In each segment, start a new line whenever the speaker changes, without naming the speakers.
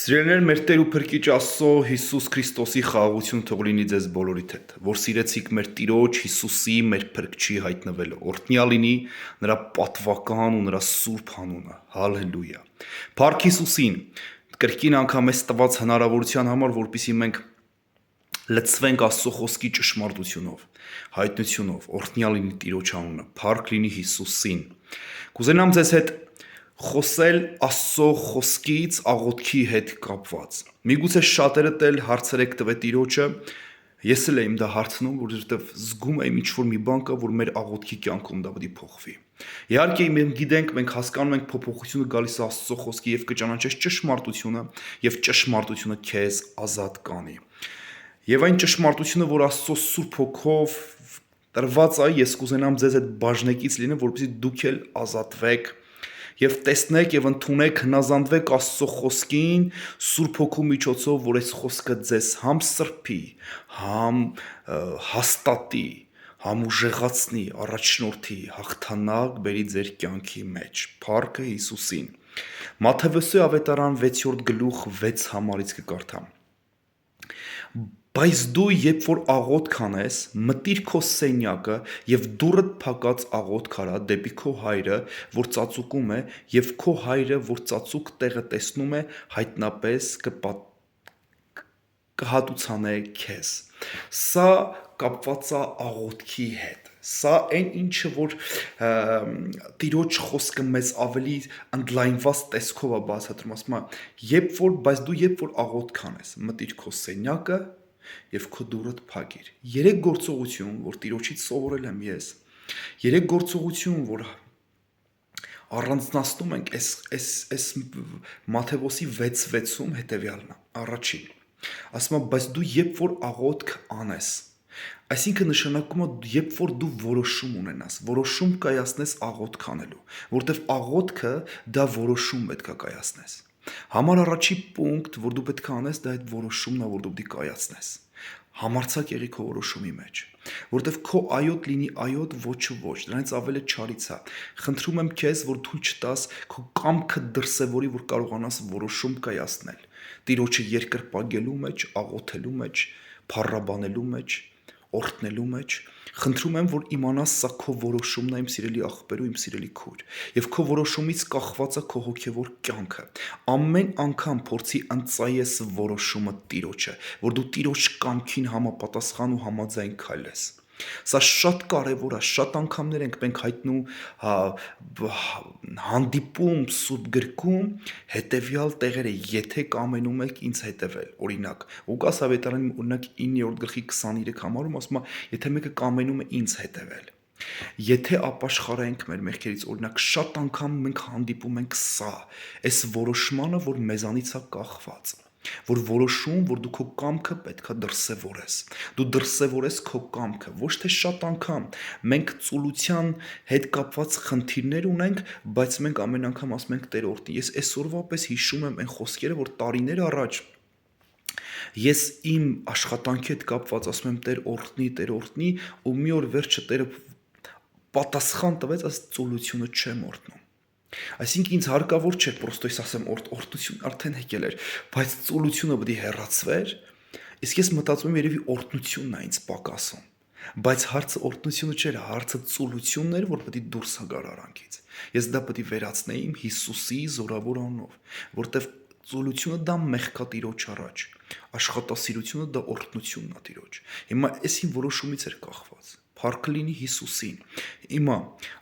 Սիրելիներ, մեր Տեր ու Փրկիչ Աստծո Հիսուս Քրիստոսի խաղաղություն թող լինի ձեզ բոլորիդ հետ, որ սիրեցիք մեր Տիրոջ Հիսուսի, մեր Փրկչի հայտնվելը, օրհնյալ լինի նրա պատվական ու նրա սուրբ անունը, հալելույա։ Փառք Հիսուսին, կրկին անգամ էս տված հնարավորության համար, որպեսզի մենք լցվենք Աստծո խոսքի ճշմարտությունով, հայտնությունով, օրհնյալ լինի Տիրոջ անունը, փառք լինի Հիսուսին։ Կուզենամ ձեզ հետ խոսել Աստծո խոսքից աղոթքի հետ կապված։ Միգուցե շատերդ էլ հարցեր եք տվել Տիրոջը, ես էլ եմ դա հարցնում, որովհետև զգում եմ ինչ-որ մի բան կա, որ մեր աղոթքի կյանքում դա պետք է փոխվի։ Իհարկե մենք գիտենք, մենք հասկանում ենք փոփոխությունը գալիս է Աստծո խոսքի եւ կճանաչես ճշմարտությունը եւ ճշմարտությունը քեզ ազատ կանի։ Եվ այն ճշմարտությունը, որ Աստծո Սուրբ Հոգով տրված է, ես կուզենամ ձեզ այդ բաժնեկից լինեմ, որպեսզի դուք էլ ազատվեք եւ տեսնեք եւ ընդունեք, հնազանդվեք Աստծո խոսքին Սուրբ Հոգու միջոցով, որ այս խոսքը ձեզ համ սրբի, համ հաստատի, համ ուժեղացնի, առաջնորդի, հաղթանակ բերի ձեր կյանքի մեջ։ Փառքը Հիսուսին։ Մատթեոս ավետարան 6-րդ գլուխ 6 համարից կկարդամ։ Բայց դու երբ որ աղոթք անես, մտիր քո սենյակը եւ դուռդ փակած աղոթք արա դեպի քո հայրը, որ ծածուկում է, եւ քո հայրը, որ ծածուկ տեղը տեսնում է, հայտնապես կհատուցանե քեզ։ Սա կապված է աղոթքի հետ։ Սա այն ինչը որ Տիրոջ խոսքը մեզ ավելի ընդլայնված տեսքով է բացատրում, ասում է, բայց դու երբ որ աղոթք անես, մտիր քո սենյակը եւ քո դուռդ փակիր։ Երեք գործողություն, որ Տիրոջից սովորել եմ ես։ Երեք գործողություն, որ առանձնացնում ենք այս Մատթեոսի 6:6-ում հետեւյալն է։ Առաջին։ Ասում է, բայց դու երբ որ աղոթք անես, այսինքն նշանակում է, երբ որ դու որոշում ունենաս, որոշում կայացնես աղոթք անելու, որտեվ աղոթքը դա որոշում պետք է կայացնես։ Համար առաջի պունկտ, որ դու պետք է անես, դա այդ որոշումն է, որ դու պետք է կայացնես։ Համարձակ եղի քո որոշումի մեջ, որտեվ քո այոտ լինի այոտ, ոչը ոչ, դրանից ավելի չարից է։ Խնդրում եմ քեզ, որ թույլ չտաս քո կամքը դրսևորի, որ կարողանաս որոշում կայացնել։ Տիրոջը երկրպագելու մեջ, աղոթելու մեջ, փառաբանելու մեջ, օրհնելու մեջ, խնդրում եմ, որ իմանաս սա քո որոշումն է, իմ սիրելի աղբեր ու իմ սիրելի քույր, եւ քո որոշումից կախված է քո հոգեվոր կյանքը։ Ամեն անգամ փորձի ընծայես որոշումը Տիրոջը, որ դու Տիրոջ կամքին համապատասխան ու համաձայն քայլես։ Սա շատ կարևոր է, շատ անգամներ ենք մենք հայտնում հանդիպում Սուրբ գրքում հետևյալ տեղերը, եթե կամենում եք ինձ հետևել, օրինակ, Ղուկաս ավետարանի օրինակ 9-րդ գլխի 23 համարում ասում է, եթե մեկը կամենում է ինձ հետևել, եթե ապաշխարենք մեր մեղքերից, օրինակ, շատ անգամ մենք հանդիպում ենք սա, այս որոշմանը, որ մեզանից է կախված, որ որոշում, որ դու քո կամքը պետքա դրսևորես, դու դրսևորես քո կամքը, ոչ թե շատ անգամ մենք ծուլության հետ կապված խնդիրներ ունենք, բայց մենք ամեն անգամ ասում ենք Տեր օրհնի։ Ես այսօրվա պես հիշում եմ այն խոսքերը, որ տարիներ առաջ ես իմ աշխատանքի հետ կապված ասում եմ Տեր օրհնի, ու մի օր վերջը Տերը պատասխան տվեց, այս ծուլությունը չեմ օրհնում։ Այսինքն ինձ հարկավոր չէ պրոստո ես ասեմ օրհնություն արդեն եկել էր, բայց ծուլությունը պետք է հեռացվեր, իսկ ես մտածում եմ երևի օրհնությունն է ինձ պակասում, բայց հարցը օրհնությունը չէր, հարցը ծուլությունն էր, որ պետք է դուրս գար արանքից։ Ես դա պետք է վերացնեի իմ Հիսուսի զորավոր անունով, որտեվ ծուլությունը դա մեղք է Տիրոջ առաջ, աշխատասիրությունը դա օրհնությունն է Տիրոջ։ Հիմա այսին որոշումից էր կախված։ Փառք լինի Հիսուսին։ Հիմա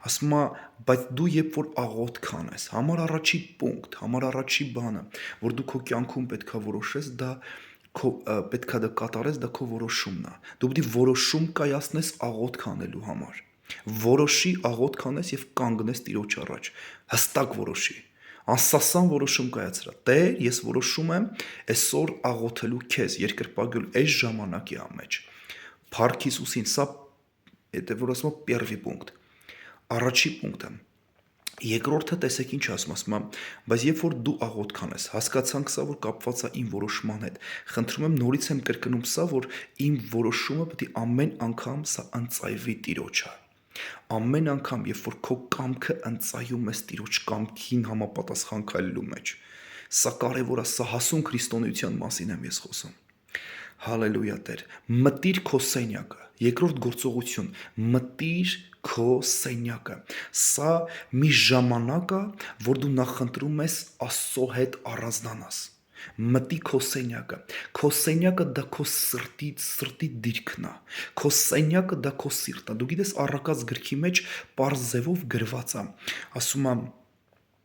ասում է, բայց դու երբ որ աղոթք անես, համար առաջի պունկտ, համար առաջի բանը, որ դու քո կյանքում պետքա որոշես, դա պետքա դա կատարես, դա քո որոշումն է։ Դու պետք է որոշում կայացնես աղոթք անելու համար։ Որոշի աղոթք անես եւ կանգնես Տիրոջ առաջ։ Հստակ որոշի։ Անսասան որոշում կայացրա։ Տեր, ես որոշում եմ այսօր աղոթելու քեզ, երկրպագելու այս ժամանակի մեջ։ Փառք Հիսուսին, սա եթե որ ասում եմ первый պունկտ։ Առաջի պունկտը։ Երկրորդը տեսեք ինչ ասում է, բայց երբ որ դու աղոթք անես, հասկացանք սա, որ կապված է իմ որոշման հետ։ Խնդրում եմ նորից եմ կրկնում սա, որ իմ որոշումը պետք է ամեն անգամ սա ընծայվի Տիրոջը։ Ամեն անգամ, երբ որ քո կամքը ընծայում ես Տիրոջ կամքին համապատասխան քայլելու մեջ, Սա կարևոր է, սա հասուն քրիստոնեության մասին եմ ես խոսում։ Հալելույա Տեր, մտիր քո սենյակը, երկրորդ գործողություն, մտիր քո սենյակը, սա մի ժամանակ է, որ դու նախընտրում ես Աստծո հետ առանձնանաս, մտի քո սենյակը դա քո սրտի դիրքն է, քո սենյակը դա քո սիրտն է, դու գիտես առակած գրքի մեջ պարզ ձևով գրված է, ասում է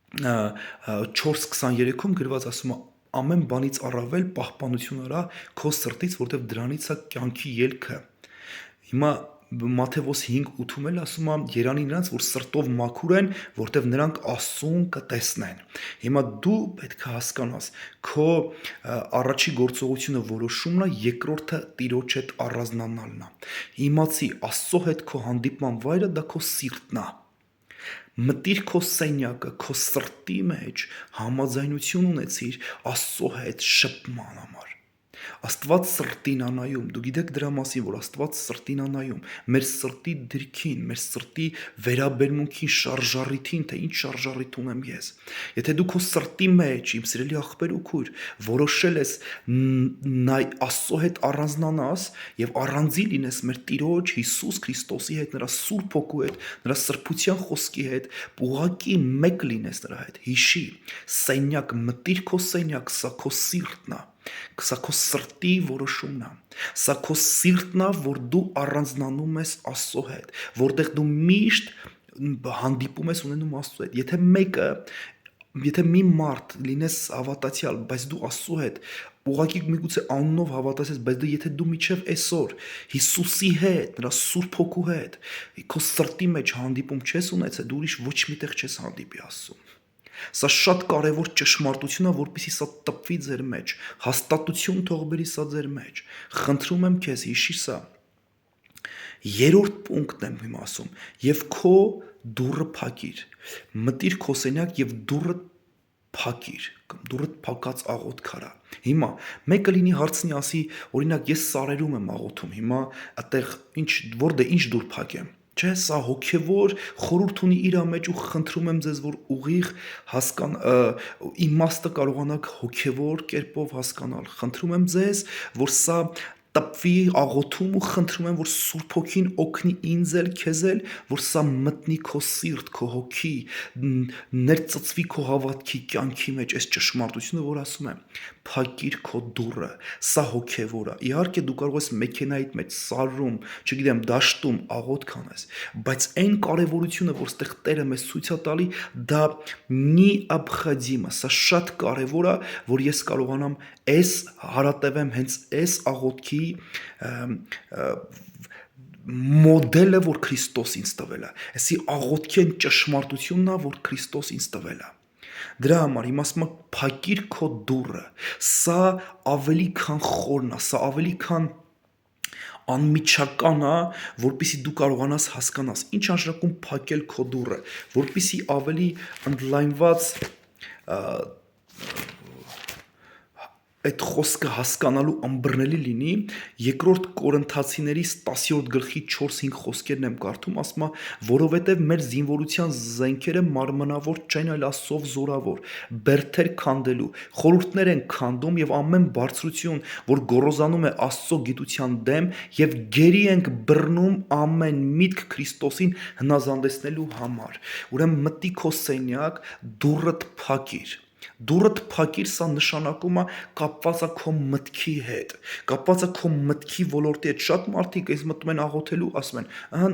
4:23-ում գրված ասում է ամեն բանից առավել պահպանություն արա քո սրտից, որտեղ դրանից է կյանքի ելքը։ Հիմա Մատթեոս 5:8-ում էլ ասում է երանի նրանց, որ սրտով մաքուր են, որտեղ նրանք Աստծուն կտեսնեն։ Հիմա դու պետք է հասկանաս, քո առաջի գործողությունը որոշումն է, երկրորդը Տիրոջ հետ առանձնանալն է։ Իմացի Աստծո հետ քո հանդիպման վայրը դա քո սիրտն է։ Մտիր քո սենյակը, քո սրտի մեջ համաձայնություն ունեցիր Աստծո հետ շփման համար։ Աստված սրտին անայում, դու գիտեք դրա մասին, որ Աստված սրտին անայում, մեր սրտի դիրքին, մեր սրտի վերաբերմունքին, շարժառիթին, թե ինչ շարժառիթ ունեմ ես։ Եթե դու քո սրտի մեջ, իմ սիրելի աղբեր ու քույր, որոշել ես Աստծո հետ առանձնանաս եւ առանձի լինես մեր Տիրոջ Հիսուս Քրիստոսի հետ, նրա Սուրբ Հոգու հետ, նրա սրբության խոսքի հետ, ուղղակի մեկ լինես նրա հետ։ Հիշի, սենյակ, մտիր քո սենյակ, սա քո սիրտն է։ Սա քո սրտի որոշումն է։ Սա քո սիրտն է, որ դու առանձնանում ես Աստծո հետ, որտեղ դու միշտ հանդիպում ես ունենում Աստծո հետ։ Եթե մի մարդ լինես հավատացյալ, բայց դու Աստծո հետ ուղղակի միգուցե անունով հավատացես, բայց եթե դու միջև այսօր Հիսուսի հետ, նրա Սուրբ Հոգու հետ, քո սրտի մեջ հանդիպում չես ունեցել, դու ուրիշ ոչ միտեղ չես հանդիպի Աստծուն։ Սա շատ կարևոր ճշմարտություն է, որպեսզի սա տպվի ձեր մեջ, հաստատություն թող բերի սա ձեր մեջ։ Խնդրում եմ քեզ, հիշի սա։ Երրորդ պունկտն եմ հիմա ասում, եւ քո դուռը փակիր։ Մտիր քո սենյակ եւ դուռը փակիր, դուռը փակած աղոթք արա։ Հիմա մեկը լինի հարցնի, ասի, օրինակ ես սարերում եմ աղոթում, հիմա այդտեղ ինչ դուռ փակեմ։ Չէ, սա հոգևոր խորհուրդ ունի իր մեջ ու խնդրում եմ ձեզ, որ ուղիղ իմաստը կարողանաք հոգևոր կերպով հասկանալ։ Խնդրում եմ ձեզ, որ սա տպվի աղոթում ու խնդրում եմ, որ Սուրբ Հոգին օգնի ինձ էլ, քեզ էլ, որ սա մտնի քո սիրտ, քո հոգի, ներծծվի քո հավատքի կյանքի մեջ այս ճշմարտությունը, որ ասում եմ, փակիր քո դուռը, սա հոգևոր է։ Իհարկե դու կարող ես մեքենայիդ մեջ սարում, չգիտեմ, դաշտում աղոթք անես, բայց այն կարևորությունը, որ ստեղ Տերը մեզ ցույց է տալի, դա необходимо, սա շատ կարևոր է, որ ես կարողանամ այս հարատևեմ հենց այս աղոթքի մոդելը, որ Քրիստոս ինձ տվել է, այսի աղոթքի այն ճշմարտությունն է, որ Քրիստոս ինձ տվել է։ Դրա համար հիմա ասում եմ փակիր քո դուռը, սա ավելի քան խորն է, սա ավելի քան անմիջական է, որպեսզի դու կարողանաս հասկանաս, ինչ անշանակում փակել քո դուռը, որպեսզի ավելի ընդլայնված այդ խոսքը հասկանալու ըմբռնելի լինի, երկրորդ Կորինթացիներից 10:4-5 խոսքերն եմ կարդում, ասում է, որովհետև մեր զինվորության զենքերը մարմնավոր չեն, այլ Աստծով զորավոր, բերդեր քանդելու, խորհուրդներ են քանդում եւ ամեն բարձրություն, որ գոռոզանում է Աստծո գիտության դեմ, եւ գերի ենք բռնում ամեն միտք Քրիստոսին հնազանդեցնելու համար։ Ուրեմն մտի քո սենյակ, դուռդ փակիր։ Դուռդ փակիր, սա նշանակում է կապված է քո մտքի հետ, կապված է քո մտքի ոլորտի հետ։ Շատ մարդիկ այս մտնում են աղոթելու, ասում են, ահա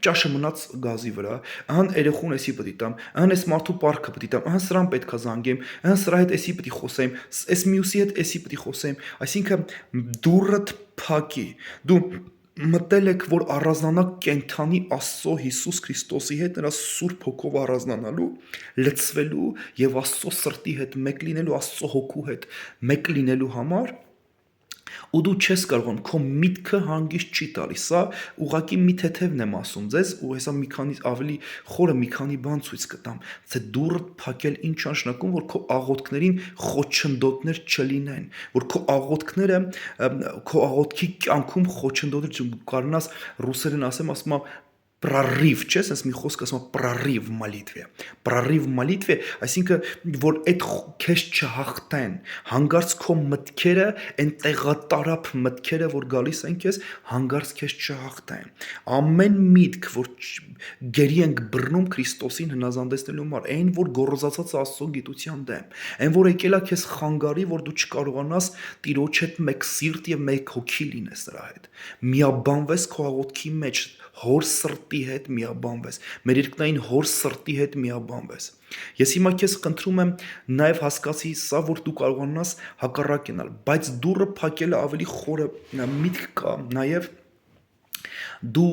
ճաշը մնաց գազի վրա, ահա երեխուն էսի պետք է տամ, ահա այս մարդու պարքը պետք է տամ, ահա սրան պետք է զանգեմ, ահա սրա հետ էսի պետք է խոսեմ, այս մյուսի հետ էսի պետք է խոսեմ։ Այսինքն դուռդ փակի։ Դու մտել եք, որ առանձնանաք կենթանի Աստծո Հիսուս Քրիստոսի հետ, նրա Սուրբ Հոգով առանձնանալու, լցվելու եւ Աստծո սրտի հետ մեկ լինելու, Աստծո հոգու հետ մեկ լինելու համար, ու դու չես կարողանում, քո միտքը հանգիստ չի տալիս, սա ուղղակի մի թեթևն եմ ասում ձեզ, ու հեսա մի քանի ավելի խորը մի քանի բան ցույց կտամ, թե դուռը փակել ինչ անշնակում, որ քո աղոթքներին խոչընդոտներ չլինեն, որ քո աղոթքները, քո աղոթքի կյանքում խոչընդոտներ չկարողանաս ռուսերեն ասեմ, ասում եմ Prorыв, չէ՞, ասես մի խոսք ասում prorыв молитве։ Prorыв молитве, այսինքն որ այդ քեզ չհաղթեն, հանգարց քո մտքերը, այն տեղատարապ մտքերը, որ գալիս են քեզ, հանգարց քեզ չհաղթեն։ Ամեն միտք, որ գերի ենք բռնում Քրիստոսին հնազանդեցնելու համար, այն որ գոռոզացած Աստծո գիտության դեմ, այն որ եկել է քեզ խանգարի, որ դու չկարողանաս Տիրոջ հետ մեկ սիրտ եւ մեկ հոգի լինես նրա հետ։ Միաբանվես քո աղոթքի մեջ, հոր սրտի հետ միաբանվես, մեր երկնային հոր սրտի հետ միաբանվես։ Ես հիմա քեզ խնդրում եմ նաև հասկացի սա, որ դու կարողանաս հակառակ գնալ, բայց դուռը փակելը ավելի խորը միտք կա, նաև դու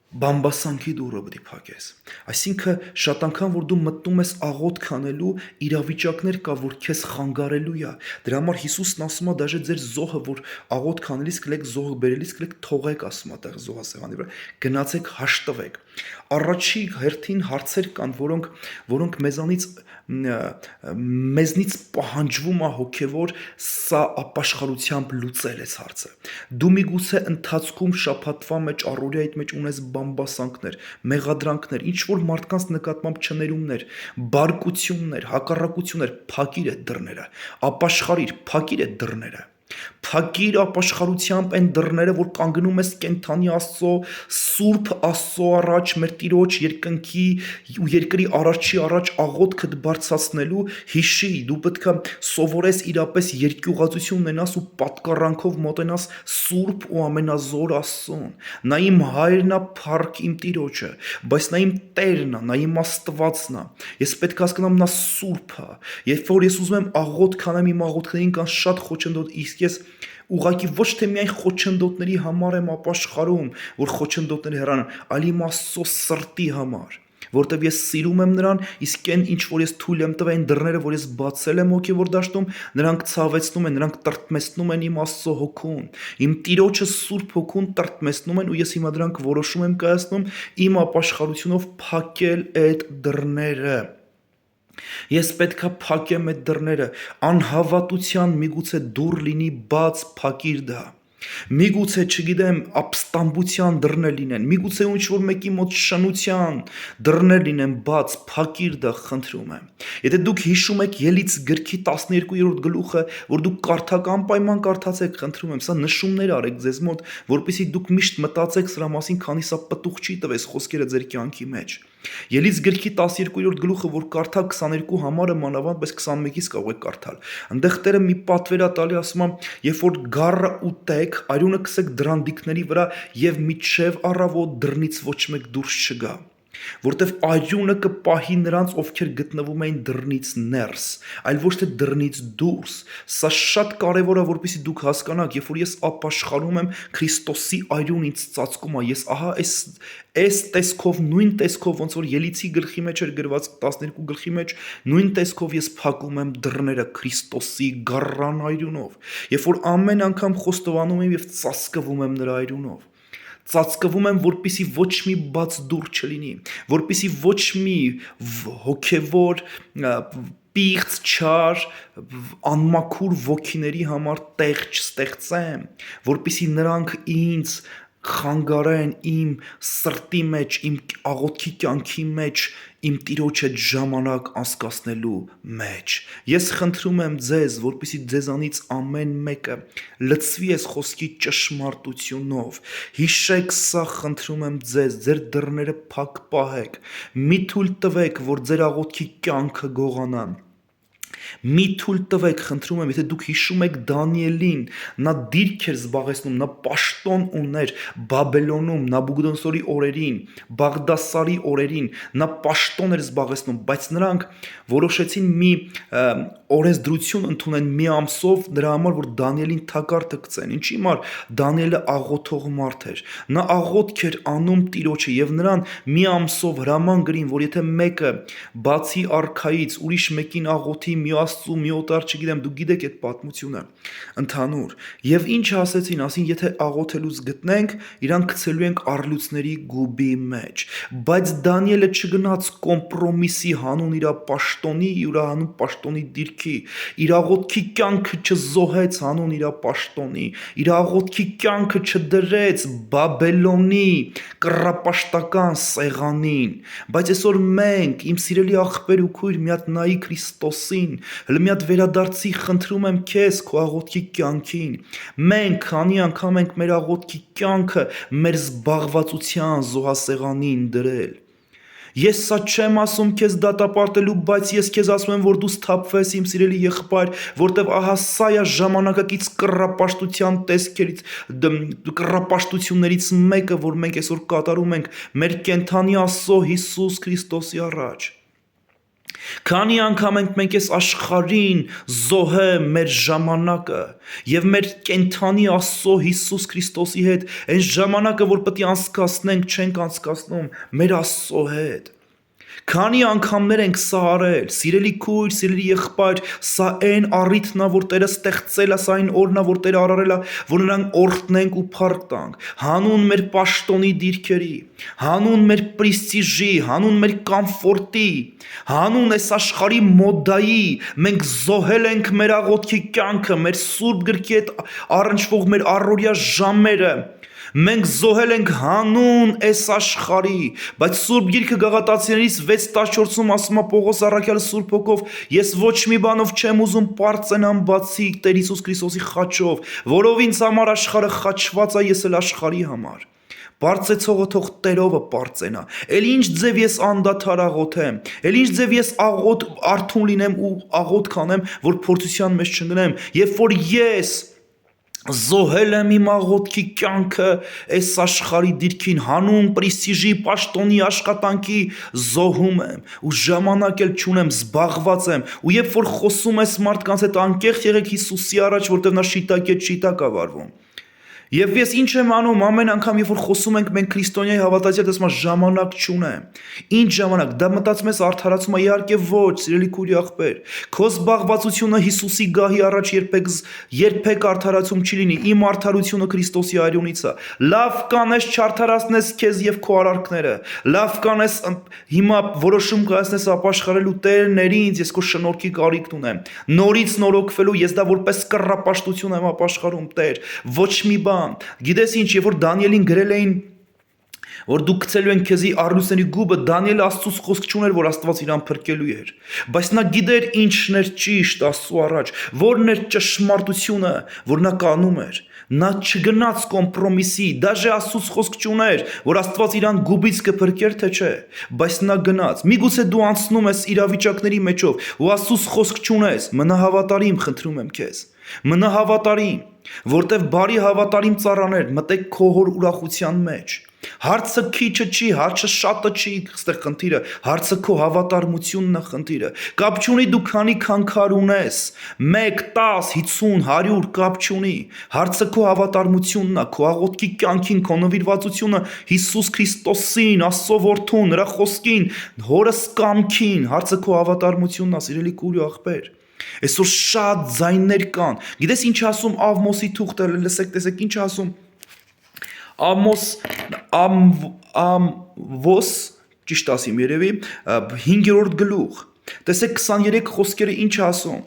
բամբասանքի դուռը պետք է փակես։ Այսինքն շատ անգամ որ դու մտնում ես աղոթք անելու, իրավիճակներ կա, որ քեզ խանգարելու է։ Դրա համար Հիսուսն ասում է, դաժե ձեր զոհը, որ աղոթք անելիս կլեք զոհը բերելիս կլեք թողեք, ասում է տեղ զոհասեղանի վրա։ Գնացեք հաշտվեք։ Առաջի հերթին հարցեր կան, որոնք մեզնից պահանջվում է հոգևոր սա ապաշխարությամբ լուծել այս հարցը։ Դու միգուցե ընթացքում շաբաթվա մեջ առօրյայի մեջ ունես բամբասանքներ, մեղադրանքներ, ինչ որ մարդկանց նկատմամբ չներումներ, բարկություններ, հակառակություններ, փակիր այդ դռները, ապաշխարիր, փակիր այդ դռները։ Փակիր ապաշխարությամբ այն դռները, որ կանգնում ես կենթանի Աստծո, Սուրբ Աստծո առաջ, մեր Տիրոջ երկնքի ու երկրի արարչի առաջ աղոթքդ բարձրացնելու, հիշի, դու պետք է սովորես իրապես երկյուղածություն ունենաս ու պատկառանքով մոտենաս Սուրբ ու ամենազոր Աստծուն։ Նա իմ հայրն է, փառք իմ Տիրոջը, բայց նա իմ Տերն է, նա իմ Աստվածն է։ Ես պետք է հասկանամ նա Սուրբ է։ Երբ որ ես ուզում եմ աղոթք անեմ, իմ աղոթքներին կան շատ խոչընդոտ, իսկ ես ուղղակի ոչ թե միայն խոչընդոտների համար եմ ապաշխարում, որ խոչընդոտները հեռանան, այլ իմ Աստծո սրտի համար, որտեվ ես սիրում եմ նրան, իսկ այն ինչ որ ես թույլ եմ տվել, այն դռները, որ ես բացել եմ հոգևոր դաշտում, նրանք ցավեցնում են, նրանք տրտմեցնում են իմ Աստծո հոգուն, իմ Տիրոջը Սուրբ հոգուն տրտմեցնում են, ու ես հիմա դրանք որոշում եմ կայացնում իմ ապաշխարությունով փակել այդ դռները։ Ես պետք է փակեմ այդ դռները, անհավատության միգուցե դուռ լինի բաց, փակիր դա։ Միգուցե, չգիտեմ, ապստամբության դռներ լինեն, միգուցե ինչ-որ մեկի մոտ շնության դռներ լինեն բաց, փակիր դա, խնդրում եմ։ Եթե դուք հիշում եք Ելից գրքի 12-րդ գլուխը, որ դուք կարդաք, անպայման կարդացեք, խնդրում եմ, սա նշումներ արեք ձեզ մոտ, որպեսզի դուք միշտ մտածեք սրա մասին, քանի սա պտուղ չի տվես խոսքերը ձեր կյանքի մեջ։ Ելից գրքի 12-րդ գլուխը, որ կարդա 22 համարը մանավանդ, բայց 21-ից կարող եք կարդալ։ Այնտեղ Տերը մի պատվեր է տալի, ասում է, երբ որ գառը ուտեք, արյունը քսեք դրանդիկների վրա եւ միջև առավոտ դռնից ոչ մեկ դուրս չգա։ Որտեվ արյունը կպահի նրանց, ովքեր գտնվում էին դռնից ներս, այլ ոչ թե դռնից դուրս։ Սա շատ կարևոր է, որպեսզի դուք հասկանաք, երբ որ ես ապաշխարում եմ, Քրիստոսի արյուն ինձ ծածկում է, ես ահա այս տեսքով, նույն տեսքով, ոնց որ Ելիցի գլխի մեջ էր գրված 12 գլխի մեջ, նույն տեսքով ես փակում եմ դռները Քրիստոսի գառան արյունով։ Երբ որ ամեն անգամ խոստովանում եմ եւ ծածկվում եմ նրա արյունով, ծածկվում եմ, որպեսի ոչ մի բաց դուռ չլինի, որպեսի ոչ մի հոգևոր պիղծ, չար, անմաքուր ոգիների համար տեղ չստեղծեմ, որպեսի նրանք ինձ խանգարեն իմ սրտի մեջ, իմ աղոթքի կյանքի մեջ, իմ Տիրոջ հետ ժամանակ անցկացնելու մեջ։ Ես խնդրում եմ ձեզ, որպեսզի ձեզանից ամեն մեկը լցվի այս խոսքի ճշմարտությունով։ Հիշեք սա, խնդրում եմ ձեզ, ձեր դռները փակ պահեք։ Մի թույլ տվեք, որ ձեր աղոթքի կյանքը գողանան։ Մի թույլ տվեք, խնդրում եմ, եթե դուք հիշում եք Դանիելին, նա դիրք էր զբաղեցնում, նա պաշտոն ուներ Բաբելոնում, Նաբուկդոնոսորի օրերին, Բաղդասարի օրերին, նա պաշտոն էր զբաղեցնում, բայց նրանք որոշեցին մի օրենսդրություն ընդունեն մի ամսով դրա համար, որ Դանիելին թակարդը գցեն։ Ինչի համար Դանիելը աղոթող մարդ էր։ Նա աղոթք էր անում Տիրոջը եւ նրան մի ամսով հրաման գրին, որ եթե մեկը բացի արքայից ուրիշ մեկին աղոթի, մի մի Աստծու, մի օտար, չգիտեմ, դուք գիտեք այդ պատմությունը ընդհանուր։ Եվ ինչ ասեցին, ասին, եթե աղոթելուց գտնենք, իրան գցելու ենք առլույցների գուբի մեջ։ Բայց Դանիելը չգնաց կոմպրոմիսի հանուն իր պաշտոնի, իր հանուն պաշտոնի դիրքի, իր աղոթքի կյանքը չզոհեց հանուն իր պաշտոնի, իր աղոթքի կյանքը չդրեց Բաբելոնի կռապաշտական սեղանին։ Բայց այսօր մենք, իմ սիրելի աղբեր ու քույր, մի հատ նայի Քրիստոսին, հələ մի հատ վերադարձի խնդրում եմ քեզ քո աղոթքի կյանքին։ Մենք քանի անգամ ենք մեր աղոթքի կյանքը մեր զբաղվածության զոհասեղանին դրել։ Ես սա չեմ ասում քեզ դատապարտելու, բայց ես քեզ ասում եմ, որ դու սթափվես, իմ սիրելի եղբայր, որտեվ ահա սա է ժամանակակից կռապաշտության տեսքերից, կռապաշտություններից մեկը, որ մենք այսօր կատարում ենք մեր կենթանի Աստծո Հիսուս Քրիստոսի առաջ։ Քանի անգամ ենք մենք այս աշխարհին զոհել մեր ժամանակը եւ մեր կենթանի Աստծո Հիսուս Քրիստոսի հետ, այն ժամանակը, որ պետք է անցկացնենք, չենք անցկացնում մեր Աստծո հետ։ Քանի անգամներ ենք սա արել, սիրելի քույր, սիրելի եղբայր, սա այն առիթն է, որ Տերը ստեղծել է, սա այն օրն է, որ Տերը արարել է, որ նրան օրհնենք ու փառք տանք, հանուն մեր պաշտոնի դիրքերի, հանուն մեր պրեստիժի, հանուն մեր կոմֆորտի, հանուն այս աշխարհի մոդայի, մենք զոհել ենք մեր աղոթքի կյանքը, մեր սուրբ գրքի հետ առնչվող մեր առօրյա ժամերը։ Մենք զոհել ենք հանուն այս աշխարհի, բայց Սուրբ Գիրքը Գաղատացիներից 6:14-ում ասում է Պողոս առաքյալը Սուրբ Հոգով. ես ոչ մի բանով չեմ ուզում պարծենամ բացի Տեր Հիսուս Քրիստոսի խաչով, որով ինձ համար աշխարհը խաչված է, ես էլ աշխարհի համար։ Պարծեցողը թող Տերովը պարծենա։ Էլ ինչ ձև ես անդադար աղոթեմ, էլ ինչ ձև ես արթուն լինեմ ու աղոթք անեմ, որ փորձության մեջ չընկնեմ, երբ որ ես զոհել եմ իմ աղոթքի կյանքը այս աշխարհի դիրքին, հանուն պրեստիժի, պաշտոնի, աշխատանքի զոհում եմ ու ժամանակ էլ չունեմ, զբաղված եմ, ու երբ որ խոսում ես մարդկանց հետ, անկեղծ եղեք Հիսուսի առաջ, որտեղ նա շիտակ է վարվում։ Եվ ես ինչ եմ անում ամեն անգամ, երբ որ խոսում ենք մենք քրիստոնյայի հավատացյալ, ասում ժամանակ չունեմ։ Ինչ ժամանակ, դա մտածում ես արդարացում է, իհարկե ոչ, սիրելի քույր աղբեր։ Քո զբաղվածությունը Հիսուսի գահի առաջ երբեք արդարացում չի լինի։ Իմ արդարությունը Քրիստոսի արյունից է։ Լավ կանես չարդարացնես քեզ եւ քո արարքները։ Լավ կանես հիմա որոշում կայացնես ապաշխարելու Տերն ինձ, ես քո շնորհքի կարիք ունեմ։ Նորից նորոգվելու, ես դա որպես կռապաշտություն եմ ապաշխարում, Տեր։ Ոչ մի բան։ Գիտես ինչ, երբ որ Դանիելին գրել էին, որ դու գցելու են քեզի առլույսների գուբը, Դանիելը Աստծուց խոսք չուներ, որ Աստված իրան փրկելու էր, բայց նա գիտեր ինչն էր ճիշտ Աստծու առաջ, որն էր ճշմարտությունը, որ նա կանում էր։ Նա չգնաց կոմպրոմիսի, դաժե Աստծուց խոսք չուներ, որ Աստված իրան գուբից կփրկեր, թե չէ, բայց նա գնաց։ Միգուցե դու անցնում ես իրավիճակների մեջով ու Աստծուց խոսք չունես, մնա հավատարիմ, խնդրում եմ քեզ։ Մնա հավատարիմ, որտեվ բարի հավատարիմ ծառաներ, մտեք քո հոր ուրախության մեջ։ Հարցը քիչը չի, հարցը շատը չի, այստեղ խնդիրը, հարցը քո հավատարմությունն է խնդիրը։ Կապ չունի դու քանի քանքար ունես, 1, 10, 50, 100 կապ չունի։ Հարցը քո հավատարմությունն է, քո աղոթքի կյանքին, քո նվիրվածությունը Հիսուս Քրիստոսին, Աստծո որդուն, նրա խոսքին, հորս կամքին, հարցը քո հավատարմությունն է, սիրելի քույր ու աղբեր։ Այսօր շատ ձայներ կան։ Գիտես ինչ ասում Աղմոսի թուղթը, լսեք, տեսեք ինչ ասում։ Ամոս, ճիշտ ասեմ երևի, 5-րդ գլուխ։ Տեսեք 23 խոսքերը ինչ ասում։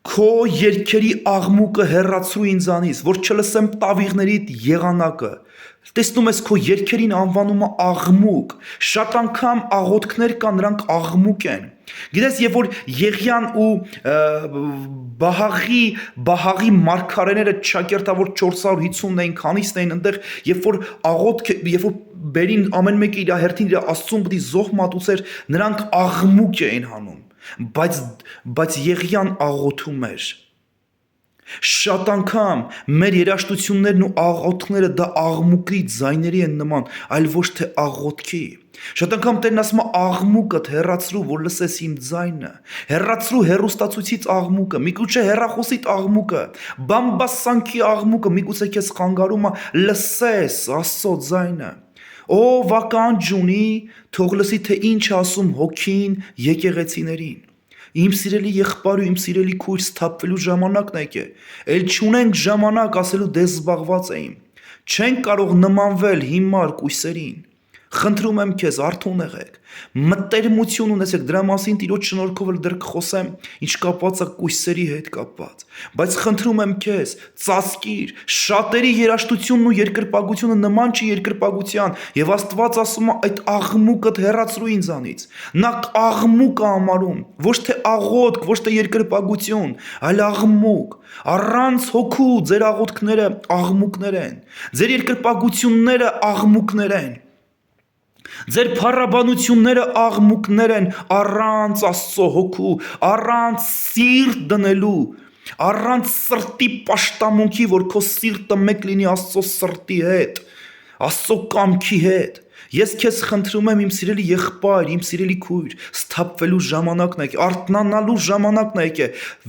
Քո երգերի աղմուկը հեռացրու ինձանից, որ չլսեմ տավիղներիդ եղանակը։ Տեսնում ես քո երգերին անվանումը աղմուկ։ Շատ անգամ աղոթքներ կան, նրանք աղմուկ են։ Գիտես, երբ որ Եղիան ու Բահաղի մարգարեները ճակերտավոր 450-ն էին, քանիսն էին այնտեղ, երբ որ բերին ամեն մեկը իր հերթին իր Աստծուն պետք է զոհ մատուցեր, նրանք աղմուկ էին հանում, բայց Եղիան աղոթում էր։ Շատ անգամ մեր երաժշտություններն ու աղոթքները դա աղմուկի ձայների են նման, այլ ոչ թե աղոթքի։ Շատ անգամ Տերն ասում է աղմուկդ հեռացրու, որ լսես իմ ձայնը։ Հեռացրու հեռուստացույցից աղմուկը, միգուցե հեռախոսիդ աղմուկը, բամբասանքի աղմուկը, միգուցե քեզ խանգարում է լսես Աստծո ձայնը։ Ով ականջ ունի, թող լսի, թե ինչ ասում Հոգին եկեղեցիներին։ Իմ սիրելի եղբայր ու իմ սիրելի քույր, սթափվելու ժամանակն եկե։ Էլ չունենք ժամանակ ասելու դե զբաղված էիմ։ Չենք կարող նմանվել հիմար կույսերին։ Խնդրում եմ քեզ, արթուն եղեք, մտերմություն ունեցեք, դրա մասին Տիրոջ շնորհքով էլ դեռ կխոսեմ, ինչ կապված է կույսերի հետ կապված, բայց խնդրում եմ քեզ, ծածկիր, շատերի երաշտությունն ու երկրպագությունը նման չի երկրպագության, եւ Աստված ասում է այդ աղմուկդ հեռացրու ինձանից։ Նա աղմուկ է համարում, ոչ թե աղոթք, ոչ թե երկրպագություն, այլ աղմուկ։ Առանց հոգու ձեր աղոթքները աղմուկներ են, ձեր երկրպագությունները աղմուկներ են։ Ձեր փառաբանությունները աղմուկներ են առանց Աստծո հոգու, առանց սիրտ դնելու, առանց սրտի պաշտամունքի, որ քո սիրտը մեկ լինի Աստծո սրտի հետ, Աստծո կամքի հետ։ Ես քեզ խնդրում եմ, իմ սիրելի եղբայր, իմ սիրելի քույր, սթափվելու ժամանակն է, արթնանալու ժամանակն է,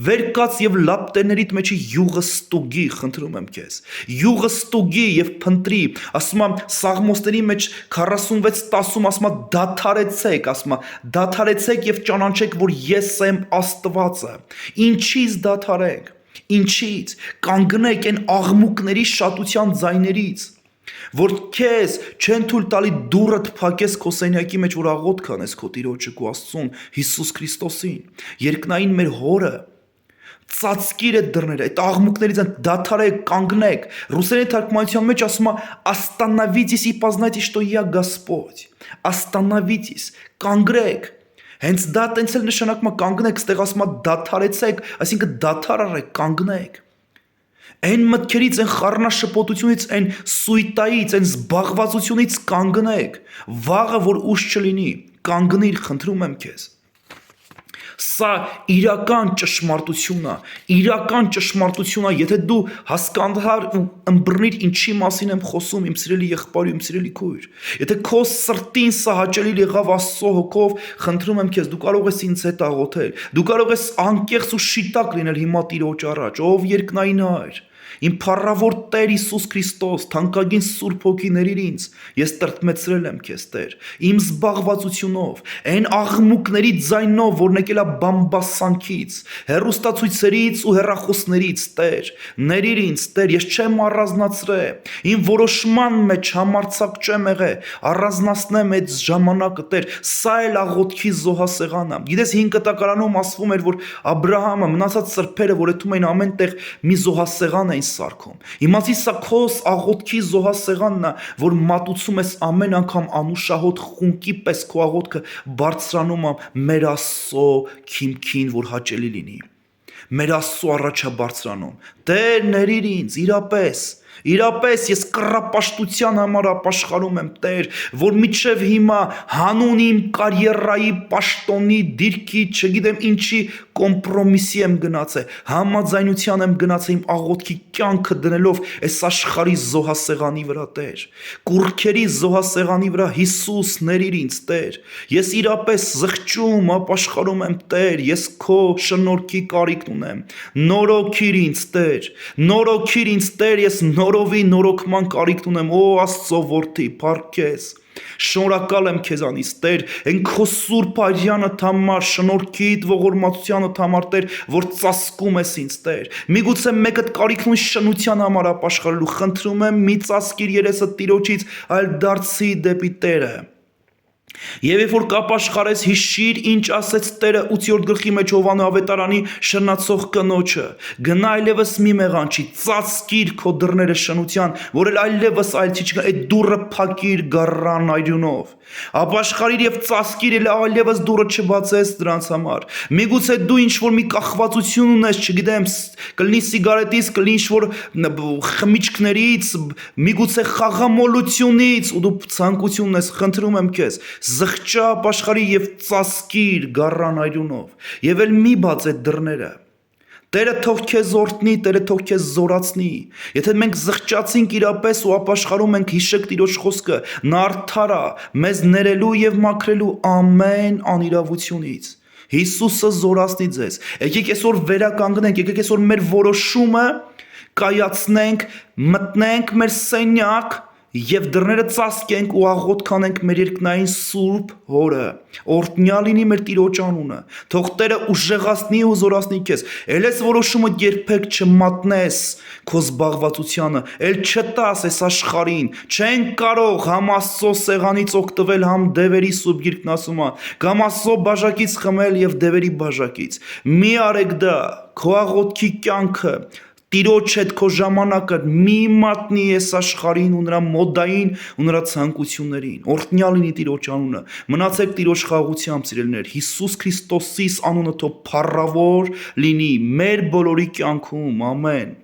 վեր կաց եւ լապտերներիդ մեջի յուղը ստուգի, խնդրում եմ քեզ, յուղը ստուգի եւ փնտրի, ասում եմ Սաղմոսների մեջ 46:10-ում ասում է դադարեցեք, ասում է դադարեցեք եւ ճանաչեք, որ ես եմ Աստվածը։ Ինչից դադարեք, ինչից կանգնեք այն աղմուկների շատության ձայներից, որ քեզ չեն թույլ տալի դուռդ փակես քո սենյակի մեջ, որ աղոթք անես քո Տիրոջը, քո Աստծուն, Հիսուս Քրիստոսին, երկնային մեր հորը։ Ծածկիր այդ դռները, այդ աղմուկներից դադարեք, կանգնեք։ Ռուսերեն թարգմանության մեջ ասում է «Остановитесь и познайте, что я Господь»։ Остановитесь, կանգրեք։ Հենց դա տենց էլ նշանակում է կանգնեք, ստեղ ասում է դադարեցեք, այսինքն դադար արեք, կանգնեք։ Այն մտքերից, այն խառնաշփոթությունից, այն սույտայից, այն զբաղվածությունից կանգնեք, վաղը որ ուշ չլինի, կանգնիր, խնդրում եմ քեզ։ Սա իրական ճշմարտություն է, եթե դու հասկանար ու ըմբռնիր ինչի մասին եմ խոսում, իմ սիրելի եղբայր ու իմ սիրելի քույր, եթե քո սրտին սա հաճելի եղավ Աստծո հոգով, խնդրում եմ քեզ, դու կարող ես ինձ հետ աղոթել, դու կարող ես անկեղծ ու շիտակ լինել հիմա Տիրոջ առաջ, ով երկնային Հայր, իմ փառավոր Տեր Հիսուս Քրիստոս, թանկագին Սուրբ Հոգի ներիր ինձ, ես տրտմեցրել եմ քեզ Տեր, իմ զբաղվածությունով, այն աղմուկների ձայնով, որն եկել է բամբասանքից, հեռուստացույցերից ու հեռախոսներից, Տեր, ներիր ինձ Տեր, ես չեմ առանձնացրել, իմ որոշման մեջ համարձակ չեմ եղել, առանձնացնեմ այդ ժամանակը Տեր, սա էլ աղոթքի զոհասեղանն է։ Գիտես 5 կտակարանում ասվում էր, որ Աբրահամը մնացած սրբերը, որ էթում էին ամեն տեղ մի զոհասեղան էին սարքում։ Իմացի սա քո աղոթքի զոհասեղանն է, որ մատուցում ես ամեն անգամ անուշահոտ խունկի պես քո աղոթքը բարձրանում է մեր Աստծո քիմքին, որ հաճելի լինի։ Մեր Աստծո առաջ է բարձրանում։ Տեր, ներիր ինձ, իրապես ես կռապաշտության համար ապաշխարում եմ, Տեր, որ մինչև հիմա հանուն իմ կարիերայի, պաշտոնի, դիրքի, չգիտեմ ինչի կոմպրոմիսի եմ գնացել, համաձայնության եմ գնացել իմ աղոթքի կյանքը դնելով այս աշխարհի զոհասեղանի վրա, Տեր, կուռքերի զոհասեղանի վրա, Հիսուս, ներիր ինձ, Տեր, ես իրապես զղջում, ապաշխարում եմ, Տեր, ես քո շնորհքի կարիք ունեմ, նորոգիր ինձ, Տեր, նորոգիր ինձ, Տեր, ես նորովի նորոգման կարիք ունեմ, օ Աստծո որդի, փառք քեզ, շնորհակալ եմ քեզանից, Տեր, այն քո սուրբ արյանդ համար, շնորհքիդ ողորմածությանդ համար, Տեր, որ ծածկում ես ինձ, Տեր, միգուցե մեկդ կարիքն ունի շնության համար ապաշխարելու, խնդրում եմ, մի ծածկիր երեսդ Տիրոջից, այլ դարձի դեպի Տերը։ Եվ երբ որ կապաշխարես, հիշիր, ինչ ասեց Տերը 8-րդ գլխի մեջ Հովհաննես ավետարանի շնացող կնոջը, գնա այլևս մի մեղանչի, ծածկիր քո դռները շնության, որ այլևս այլ չի չկա, այդ դուռը փակիր գառան այրունով, ապաշխարիր եւ ծածկիր, այլևս դուռը չբացես դրանց համար։ Միգուցե դու ինչ որ մի կախվածություն ունես, չգիտեմ, կլինի սիգարետից, կլինի ինչ որ խմիչքներից, միգուցե խաղամոլությունից, ու դու ցանկություն ունես, խնդրում եմ քեզ, զղջա ապաշխարի եւ ծածկիր գառան այրունով եւ էլ մի բաց այդ դռները։ Տերը թող քեզ օրհնի, Տերը թող քեզ զորացնի։ Եթե մենք զղջացինք իրապես ու ապաշխարում ենք, հիշեք Տիրոջ խոսքը, նա արդար է մեզ ներելու եւ մաքրելու ամեն անիրավությունից։ Հիսուսը զորացնի ձեզ։ Եկեք այսօր վերականգնենք, եկեք այսօր մեր որոշումը կայացնենք, մտնենք մեր սենյակ Եվ դռները ծածկենք ու աղոթք անենք մեր երկնային Սուրբ Հորը։ Օրհնյալ լինի մեր Տիրոջ անունը։ Թող Տերը ուժեղացնի ու զորացնի քեզ։ Էլ այս որոշումը երբեք չմատնես քո զբաղվածությանը, էլ չտաս այս աշխարհին։ Չեն կարող համ Աստծո սեղանից օգտվել, համ դևերի Սուրբ Գիրքն ասում է, կամ Աստծո բաժակից խմել եւ դևերի բաժակից։ Մի արեք դա, քո աղոթքի կյանքը Տիրոջ հետ քո ժամանակը մի մատնի այս աշխարհին ու նրա մոդային ու նրա ցանկություններին։ Օրհնյալ լինի Տիրոջ անունը։ Մնացեք Տիրոջ խաղաղությամբ, սիրելիներ։ Հիսուս Քրիստոսի անունը թող փառավոր լինի մեր բոլորի կյանքում։ Ամեն։